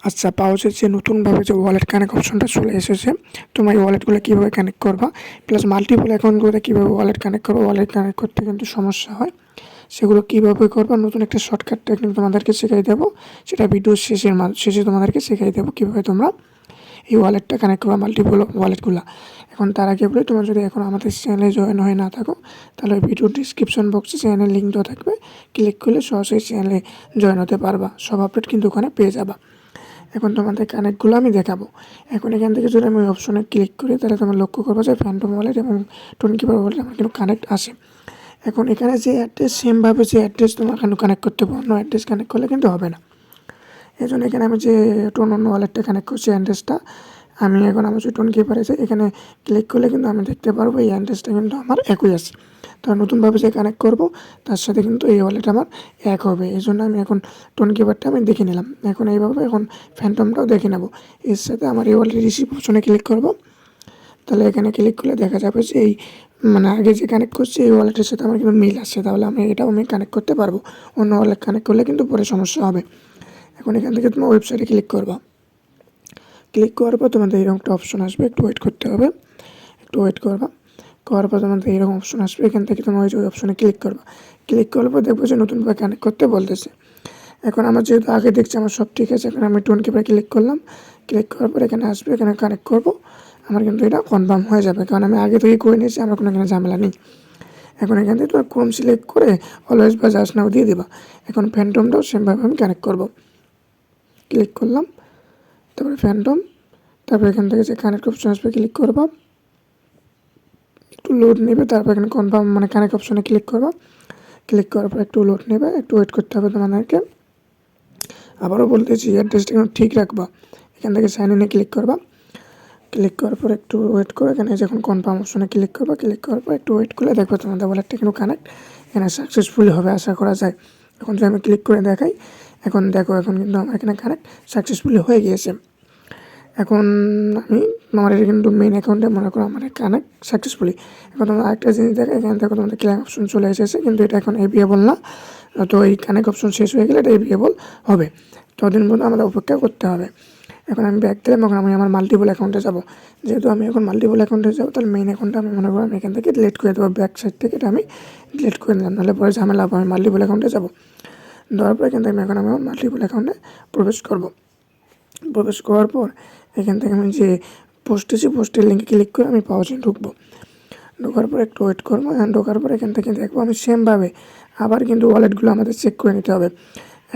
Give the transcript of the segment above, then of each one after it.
আচ্ছা, পাউচের যে নতুনভাবে যে ওয়ালেট কানেক্ট অপশনটা চলে এসেছে, তোমরা এই ওয়ালেটগুলো কীভাবে কানেক্ট করবা, প্লাস মাল্টিপল অ্যাকাউন্টগুলোতে কীভাবে ওয়ালেট কানেক্ট করবো, ওয়ালেট কানেক্ট করতে কিন্তু সমস্যা হয়, সেগুলো কীভাবে করবা নতুন একটা শর্টকাট টেকনিক তোমাদেরকে শিখিয়ে দেবো। সেটা ভিডিওর শেষে তোমাদেরকে শিখিয়ে দেবো কীভাবে তোমরা এই ওয়ালেটটা কানেক্ট করবা, মাল্টিপল ওয়ালেটগুলো। এখন তার আগে বলি, তোমরা যদি এখন আমাদের চ্যানেলে জয়েন হয়ে না থাকো, তাহলে ভিডিওর ডিসক্রিপশন বক্সে চ্যানেলের লিঙ্ক দেওয়া থাকবে, ক্লিক করলে সরাসরি চ্যানেলে জয়েন হতে পারবা, সব আপডেট কিন্তু ওখানে পেয়ে যাবা। এখন তোমাদের কানেক্টগুলো আমি দেখাবো। এখন এখান থেকে যদি আমি অপশনে ক্লিক করি, তাহলে তোমরা লক্ষ্য করবো যে ফ্যান্টম ওয়ালেট এবং টোনকিপার ওয়ালেট আমার কিন্তু কানেক্ট আসে। এখন এখানে যে অ্যাড্রেস, সেমভাবে যে অ্যাড্রেস তোমার এখানে কানেক্ট করতে পারো, অন্য অ্যাড্রেস কানেক্ট করলে কিন্তু হবে না। এই জন্য এখানে আমি যে অন্য ওয়ালেটটা কানেক্ট করছি অ্যাড্রেসটা, আমি এখন আমার যে টোনকিপার আছে এখানে ক্লিক করলে কিন্তু আমি দেখতে পারবো এই অ্যাড্রেসটা কিন্তু আমার একই আছে। তো নতুনভাবে যে কানেক্ট করবো তার সাথে কিন্তু এই ওয়ালেট আমার এক হবে। এই জন্য আমি এখন টোনকিপারটা আমি দেখে নিলাম। এখন এইভাবে এখন ফ্যান্টমটাও দেখে নেব। এর সাথে আমার এই ওয়ালেট রিসিভ অপশনে ক্লিক করবো, তাহলে এখানে ক্লিক করলে দেখা যাবে যে এই আগে যে কানেক্ট করছি এই ওয়ালেটের সাথে আমার কিন্তু মিল আসছে, তাহলে এটাও আমি কানেক্ট করতে পারবো। অন্য ওয়ালেট কানেক্ট করলে কিন্তু পরে সমস্যা হবে। এখন এখান থেকে তোমার ওয়েবসাইটে ক্লিক করবা। ক্লিক করার পর তোমাদের এরকম একটা অপশন আসবে, একটু ওয়েট করতে হবে, একটু ওয়েট করবা। করার পর তোমাদের এরকম অপশন আসবে, এখান থেকে তোমার ওই অপশনে ক্লিক করবা। ক্লিক করার পর দেখবো যে নতুনভাবে কানেক্ট করতে বলতেছে। এখন আমার যেহেতু আগে দেখছি আমার সব ঠিক আছে, এখন আমি টোনকিপারে ক্লিক করলাম। ক্লিক করার পর এখানে আসবে, এখানে কানেক্ট করবো। আমার কিন্তু এটা কনফার্ম হয়ে যাবে, কারণ আমি আগে থেকে করে নিয়েছি, আমার কোনো এখানে ঝামেলা নেই। এখন এখান থেকে তোমার ক্রোম সিলেক্ট করে অলওয়েজ বা জাস্ট নাও দিয়ে দেবা। এখন ফ্যান্টমটাও সেমভাবে আমি কানেক্ট করবো। ক্লিক করলাম, তারপরে ফ্যান্টম, তারপর এখান থেকে যে কানেক্ট অপশন আসবে ক্লিক করবা, একটু লোড নেবে, তারপর এখানে কনফার্ম কানেক্ট অপশনে ক্লিক করবা। ক্লিক করার পর একটু লোড নেবে, একটু ওয়েট করতে হবে তোমাদেরকে। আবারও বলতেছি অ্যাড্রেসটা কিন্তু ঠিক রাখবা। এখান থেকে সাইন ইনে ক্লিক করবা। ক্লিক করার পর একটু ওয়েট করে এখানে যখন কনফার্ম অপশনে ক্লিক করবা, ক্লিক করার পর একটু ওয়েট করলে দেখবে তোমাদের ওয়ালেটটা কিন্তু কানেক্ট এখানে সাকসেসফুলি হবে আশা করা যায়। এখন যদি আমি ক্লিক করে দেখাই, এখন দেখো এখন কিন্তু আমার এখানে কানেক্ট সাকসেসফুলি হয়ে গিয়েছে। এখন আমার এটা কিন্তু মেইন অ্যাকাউন্টে মনে করো আমার কানেক্ট সাকসেসফুলি। এখন তোমরা আরেকটা জিনিস দেখো, এখানে দেখো তোমাদের ক্লেম অপশন চলে এসেছে, কিন্তু এটা এখন এভিয়েবল না। তো এই কানেক্ট অপশন শেষ হয়ে গেলে এটা এভিয়েবল হবে, ততদিন পর্যন্ত আমাদের অপেক্ষা করতে হবে। এখন আমি ব্যাক দিলাম, এখন আমি আমার মাল্টিপল অ্যাকাউন্টে যাবো। যেহেতু আমি এখন মাল্টিপল অ্যাকাউন্টে যাবো, তাহলে মেইন অ্যাকাউন্টটা আমি মনে করো আমি এখান থেকে ডিলিট করে দেবো, ব্যাক সাইড থেকে এটা আমি ডিলিট করে নিলাম, নাহলে পরে ঝামেলা হবে। আমি মাল্টিপল অ্যাকাউন্টে যাবো, দেওয়ার পর এখান থেকে এখন আমি আমার মাল্টিপল অ্যাকাউন্টে প্রবেশ করবো। প্রবেশ করার পর এখান থেকে আমি যে পোস্টের লিঙ্কে ক্লিক করে আমি পাউচে ঢুকবো। ঢোকার পর একটু ওয়েট করবো, ঢোকার পর এখান থেকে দেখবো আমি সেমভাবে আবার কিন্তু ওয়ালেটগুলো আমাদের চেক করে নিতে হবে।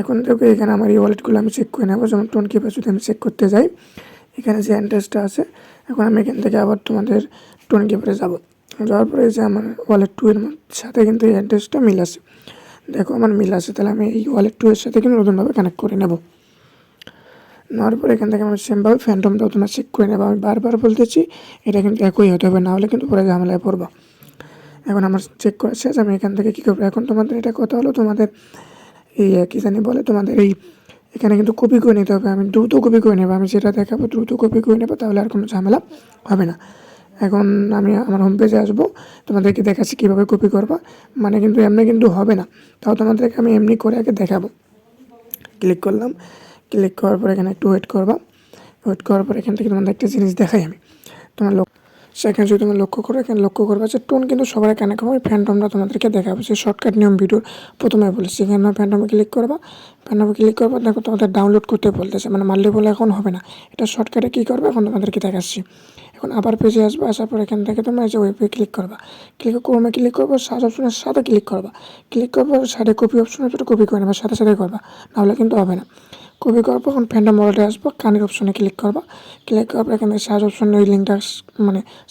এখন দেখো এখানে আমার এই ওয়ালেটগুলো আমি চেক করে নেবো। যেমন টোনকিপার যদি আমি চেক করতে যাই, এখানে যে অ্যাড্রেসটা আছে, এখন আমি এখান থেকে আবার তোমাদের টোনকিপারে যাবো। যাওয়ার পরে যে আমার ওয়ালেট 2 এর সাথে কিন্তু এই অ্যাড্রেসটা মিল আছে। দেখো আমার মিল আছে, তাহলে আমি এই ওয়ালেট 2 এর সাথে কিন্তু নতুনভাবে কানেক্ট করে নেবো। নেওয়ার পর এখান থেকে আমি সেমভাবে ফ্যান্টমটাও তোমরা চেক করে নেবে। আমি বারবার বলতেছি এটা কিন্তু একই হতে হবে, না হলে কিন্তু পরে ঝামেলায় পড়বা। এখন আমার চেক করা শেষ, আমি এখান থেকে কী করবো, এখন তোমাদের এটা কথা হলো তোমাদের এই কী জানি বলে, তোমাদের এই এখানে কিন্তু কপি করে নিতে হবে। আমি দ্রুত কপি করে নেবো, আমি যেটা দেখাবো দ্রুত কপি করে নেবো, তাহলে আর কোনো ঝামেলা হবে না। এখন আমি আমার হোম পেজে আসবো, তোমাদেরকে দেখাচ্ছি কীভাবে কপি করবা। কিন্তু এমনি কিন্তু হবে না, তাও তোমাদেরকে আমি এমনি করে আগে দেখাবো। ক্লিক করলাম, ক্লিক করার পর এখানে একটু ওয়েট করবা। ওয়েট করার পর এখান থেকে তোমাদের একটা জিনিস দেখাই আমি, সেখানে যদি তুমি লক্ষ্য করো, এখানে লক্ষ্য করবা যে টোন কিন্তু সবার কানেক্ট হবে। ফ্যান্টমটা তোমাদেরকে দেখাবো, যে শর্টকাট নিয়ম ভিডিওর প্রথমে বলেছি। এখানে ফ্যান্টমে ক্লিক করবা, দেখো তোমাদের ডাউনলোড করতে বলতেছে, মাল্টিপল এখন হবে না। এটা শর্টকাটে কী করবে এখন তোমাদেরকে দেখাচ্ছি। এখন আবার পেজে আসবে, আসার পর এখান থেকে তোমরা এই যে ওয়েবে ক্লিক করবা। ক্রোমে ক্লিক করবো, সার্চ অপশনের সাথে ক্লিক করবা। ক্লিক করবো সাইডে কপি অপশন আছে, কপি করে নেবা, সাথে করবা, নাহলে কিন্তু হবে না। কপি করার পর এখন ফ্যান্টম ওয়ালেটে আসবো, কানেক্ট অপশনে ক্লিক করবা। ক্লিক করার পর এখানে সার্চ অপশনে ওই লিঙ্কটা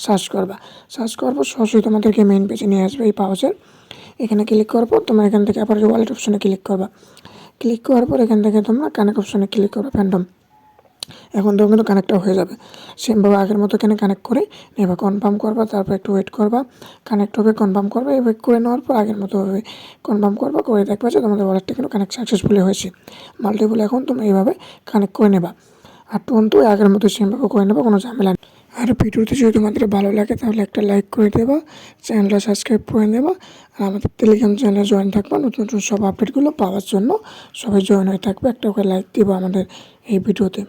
সার্চ করবা। সার্চ করার পর সরাসরি তোমাদেরকে মেইন পেজে নিয়ে আসবে এই পাউচের। এখানে ক্লিক করার পর তোমরা এখান থেকে আবার ওয়ালেট অপশনে ক্লিক করবা। ক্লিক করার পর এখান থেকে তোমরা কানেক্ট অপশনে ক্লিক করবা ফ্যান্টম। এখন তো কিন্তু কানেক্টটা হয়ে যাবে। সেমভাবে আগের মতো এখানে কানেক্ট করে নেবা, কনফার্ম করবা, তারপর একটু ওয়েট করবা, কানেক্ট হবে, কনফার্ম করবে। ওয়েট করে নেওয়ার পর আগের মতো হবে কনফার্ম করবা, করে দেখবা যে তোমাদের ওয়ালেটটা কিন্তু কানেক্ট সাকসেসফুলি হয়েছে। মাল্টিপল এখন তোমরা এইভাবে কানেক্ট করে নেবা। আর টোন তো আগের মতো সেমভাবে করে নেবা, কোনো ঝামেলা নেই। আর ভিডিওতে যদি তোমাদের ভালো লাগে তাহলে একটা লাইক করে দেবা, চ্যানেলটা সাবস্ক্রাইব করে নেবা, আর আমাদের টেলিগ্রাম চ্যানেলে জয়েন থাকবা নতুন নতুন সব আপডেটগুলো পাওয়ার জন্য। সবাই জয়েন হয়ে থাকবে, একটা করে লাইক দিবা আমাদের এই ভিডিওতে।